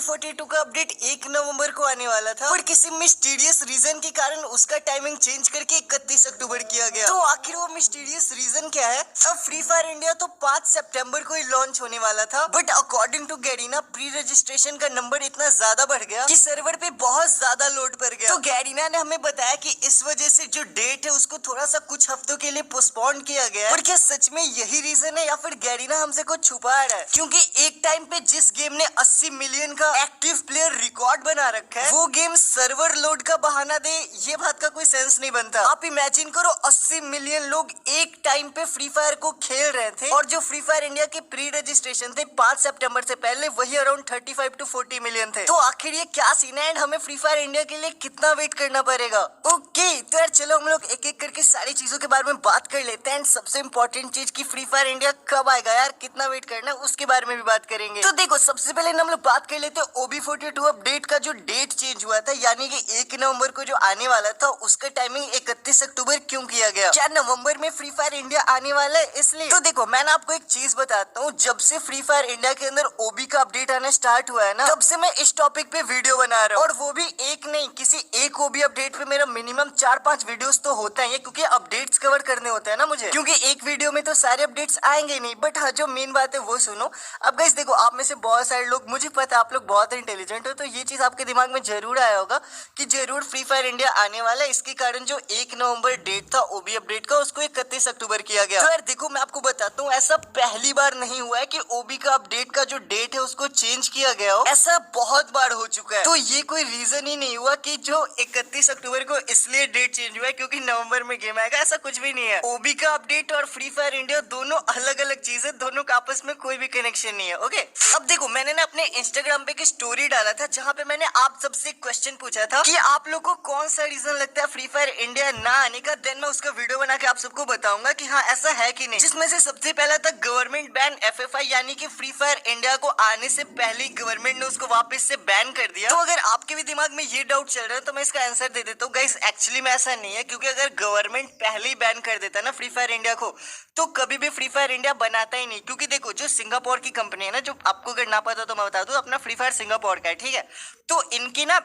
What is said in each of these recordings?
OB42 का update 1 नवंबर को आने वाला था, पर किसी मिस्टीरियस रीजन के कारण उसका टाइमिंग चेंज करके 31 अक्टूबर किया गया। तो आखिर वो मिस्टीरियस रीजन क्या है? अब फ्री फायर इंडिया तो 5 सितंबर को ही लॉन्च होने वाला था, but according to Garena pre registration का नंबर इतना ज्यादा बढ़ गया कि सर्वर पे बहुत ज्यादा लोड पड़ गया। तो गैरीना ने हमें बताया कि इस वजह से जो डेट है उसको थोड़ा सा कुछ हफ्तों के लिए पोस्टपोन किया गया है। पर क्या सच में यही रीजन है या फिर गैरीना हमसे कुछ छुपा रहा है? क्योंकि एक टाइम पे जिस गेम ने 80 मिलियन का एक्टिव प्लेयर रिकॉर्ड बना रखा है, वो गेम सर्वर लोड का बहाना दे, ये बात का कोई सेंस नहीं बनता। आप इमेजिन करो 80 मिलियन लोग एक टाइम पे फ्री फायर को खेल रहे थे, और जो फ्री फायर इंडिया के प्री रजिस्ट्रेशन थे 5 सितंबर से पहले, वही अराउंड 35 to 40 मिलियन थे। तो आखिर ये क्या सीन है एंड हमें फ्री फायर इंडिया के लिए कितना वेट करना पड़ेगा? ओके, तो यार चलो हम लोग एक एक करके सारी चीजों के बारे में बात कर लेते हैं। एंड सबसे इंपॉर्टेंट चीज की फ्री फायर इंडिया कब आएगा यार, कितना वेट करना है, उसके बारे में भी बात करेंगे। तो देखो, सबसे पहले हम लोग बात कर लेते हैं OB42 अपडेट का जो डेट चेंज हुआ था, यानी कि 1 नवंबर को जो आने वाला था उसका टाइमिंग 31 अक्टूबर क्यों किया गया? क्या नवंबर में फ्री फायर इंडिया आने वाला है इसलिए? तो देखो, मैं आपको एक चीज बताता हूँ, जब से फ्री फायर इंडिया के अंदर OB का अपडेट आना स्टार्ट हुआ है ना, तब से मैं इस टॉपिक पे वीडियो बना रहा हूँ, और वो भी एक नहीं, किसी एक OB अपडेट पे मेरा मिनिमम 4-5 वीडियोस तो होता है, क्योंकि अपडेट्स कवर करने होते हैं ना मुझे, क्योंकि एक वीडियो में तो सारे अपडेट्स आएंगे नहीं। बट हाँ, जो मेन बात है वो सुनो। अब गाइस देखो, आप में से बहुत सारे लोग, मुझे पता है आप लोग बहुत इंटेलिजेंट हो, तो ये चीज आपके दिमाग में जरूर आया होगा कि जरूर फ्री फायर इंडिया आने वाला है, इसके कारण जो 1 नवंबर डेट था OB अपडेट का, उसको 31 अक्टूबर किया गया। तो यार देखो, मैं आपको बताता हूँ, ऐसा पहली बार नहीं हुआ है कि OB का अपडेट का जो डेट है उसको चेंज किया गया हो, ऐसा बहुत बार हो चुका है। तो ये कोई रीजन ही नहीं हुआ कि जो 31 अक्टूबर को इसलिए डेट चेंज हुआ है क्योंकि नवंबर में गेम आएगा, ऐसा कुछ भी नहीं है। OB का अपडेट और फ्री फायर इंडिया दोनों अलग अलग चीज है, दोनों का आपस में कोई भी कनेक्शन नहीं है। ओके, अब देखो, मैंने ना अपने इंस्टाग्राम पे एक स्टोरी डाला था जहाँ पे मैंने आप सबसे क्वेश्चन पूछा था कि आप लोग को कौन सा रीजन लगता है फ्री फायर इंडिया ना आने का। देन मैं उसका वीडियो बना के आप सबको बताऊंगा कि हाँ ऐसा है कि नहीं। जिसमें से सबसे पहला था गवर्नमेंट बैन FFI, यानी कि फ्री फायर इंडिया को आने से पहले गवर्नमेंट ने उसको वापस से बैन कर दिया। तो अगर आपके भी दिमाग में ये डाउट चल रहा है तो मैं इसका आंसर दे देता हूँ गाइस, एक्चुअली में ऐसा नहीं है, क्योंकि अगर गवर्नमेंट पहले ही बैन कर देता ना फ्री फायर इंडिया को, तो कभी भी फ्री फायर इंडिया बनाता ही नहीं। क्योंकि देखो, जो सिंगापुर की कंपनी है ना, जो आपको अगर ना पता तो मैं बता दूं, अपना फ्री फायर सिंगापुर का है, ठीक है। तो इनकी ना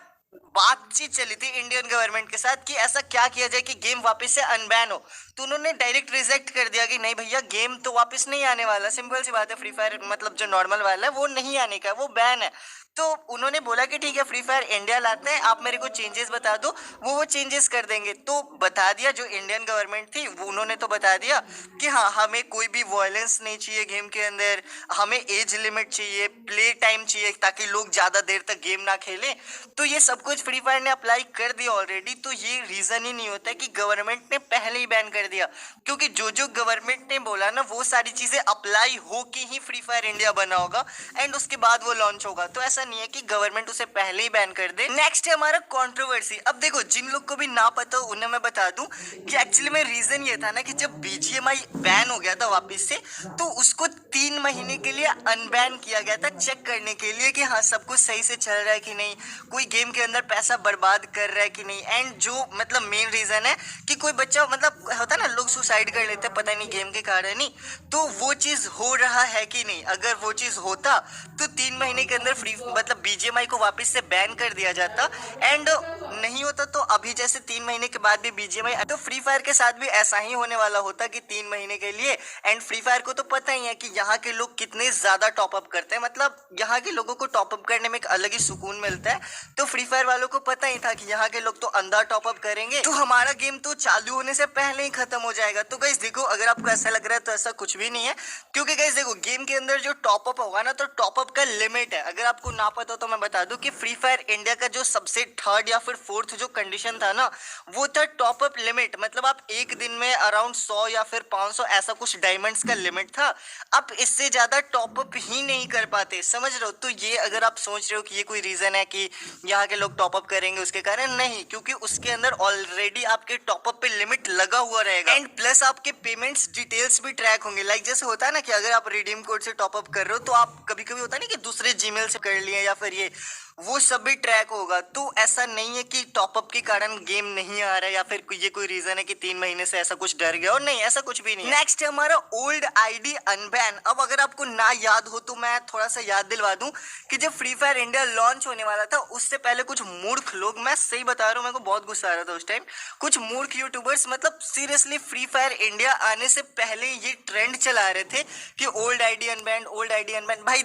बातचीत चली थी इंडियन गवर्नमेंट के साथ कि ऐसा क्या किया जाए कि गेम वापस से अनबैन हो। तो उन्होंने डायरेक्ट रिजेक्ट कर दिया कि नहीं भैया, गेम तो वापस नहीं आने वाला, सिंपल सी बात है। फ्री फायर मतलब जो नॉर्मल वाला है वो नहीं आने का, वो बैन है। तो उन्होंने बोला कि ठीक है, फ्री फायर इंडिया लाते हैं, आप मेरे को चेंजेस बता दो, वो चेंजेस कर देंगे। तो बता दिया, जो इंडियन गवर्नमेंट थी वो उन्होंने तो बता दिया कि हाँ, हमें कोई भी वायलेंस नहीं चाहिए गेम के अंदर, हमें एज लिमिट चाहिए, प्ले टाइम चाहिए, ताकि लोग ज्यादा देर तक गेम ना खेलें। तो ये सब कुछ फ्री फायर ने अप्लाई कर दिया ऑलरेडी। तो ये रीजन ही नहीं होता कि गवर्नमेंट ने पहले ही बैन कर दिया, क्योंकि जो गवर्नमेंट ने बोला ना, वो सारी चीजें अप्लाई हो के ही फ्री फायर इंडिया बना होगा एंड उसके बाद वो लॉन्च होगा। तो ऐसा नहीं है कि गवर्नमेंट उसे पहले ही बैन कर दे। नेक्स्ट है हमारा कंट्रोवर्सी। अब देखो, जिन लोग को भी ना पता हो उन्हें मैं बता दूं कि एक्चुअली में रीजन ये था ना कि जब BGMI बैन हो गया था वापस से, तो उसको 3 महीने के लिए अनबैन किया गया था, चेक करने के लिए कि हाँ सब कुछ सही से चल रहा है कि नहीं, कोई गेम के अंदर पैसा बर्बाद कर रहा है कि नहीं। एंड जो मतलब मेन रीजन है कि कोई बच्चा, मतलब होता है ना, लोग सुसाइड कर लेते हैं पता नहीं गेम के कारण ही, तो वो चीज हो रहा है कि नहीं। अगर वो चीज होता तो 3 महीने के अंदर फ्री मतलब BGMI को वापस से बैन कर दिया जाता। एंड नहीं होता तो अभी जैसे 3 महीने के बाद भी BGMI, तो फ्री फायर के साथ भी ऐसा ही होने वाला होता कि 3 महीने के लिए। एंड फ्री फायर को तो पता ही है कि यहाँ के लोग कितने ज्यादा टॉपअप करते हैं, मतलब यहाँ के लोगों को टॉपअप करने में एक अलग ही सुकून मिलता है। तो फ्री फायर वालों को पता ही था कि यहाँ के लोग तो अंधा टॉपअप करेंगे, तो हमारा गेम तो चालू होने से पहले ही खत्म हो जाएगा। तो गाइस देखो, अगर आपको ऐसा लग रहा है तो ऐसा कुछ भी नहीं है, क्योंकि गाइस देखो, गेम के अंदर जो टॉपअप होगा ना, तो टॉपअप का लिमिट है। अगर आपको ना पता तो मैं बता दूं कि फ्री फायर इंडिया का जो सबसे 3rd या फिर 4th जो कंडीशन था ना, वो था टॉपअप लिमिट। मतलब आप एक दिन में अराउंड 100 या फिर 500 ऐसा कुछ डायमंड्स का लिमिट था। आप इससे ज्यादा टॉपअप ही नहीं कर पाते, समझ रहे हो। तो ये अगर आप सोच रहे हो कि ये कोई रीजन है कि यहाँ के लोग टॉपअप करेंगे उसके कारण, नहीं, क्योंकि उसके अंदर ऑलरेडी आपके टॉपअप पे लिमिट लगा हुआ रहेगा। एंड प्लस आपके पेमेंट्स डिटेल्स भी ट्रैक होंगे। लाइक जैसे होता है ना कि अगर आप रिडीम कोड से टॉपअप कर रहे हो तो आप कभी कभी होता है ना कि दूसरे जीमेल से कर वाली है या फिर वो सब भी ट्रैक होगा। तो ऐसा नहीं है कि टॉपअप के कारण गेम नहीं आ रहा है या फिर ये कोई रीजन है कि 3 महीने से ऐसा कुछ डर गया, और नहीं, ऐसा कुछ भी नहीं है। नेक्स्ट है हमारा ओल्ड आईडी अनबैन। अब अगर आपको ना याद हो तो मैं थोड़ा सा याद दिलवा दूं कि जब फ्री फायर इंडिया लॉन्च होने वाला था उससे पहले कुछ मूर्ख लोग, मैं सही बता रहा हूँ, मेरे को बहुत गुस्सा आ रहा था उस टाइम, कुछ मूर्ख यूट्यूबर्स मतलब सीरियसली फ्री फायर इंडिया आने से पहले ये ट्रेंड चला रहे थे कि old ID unban, old ID unban. भाई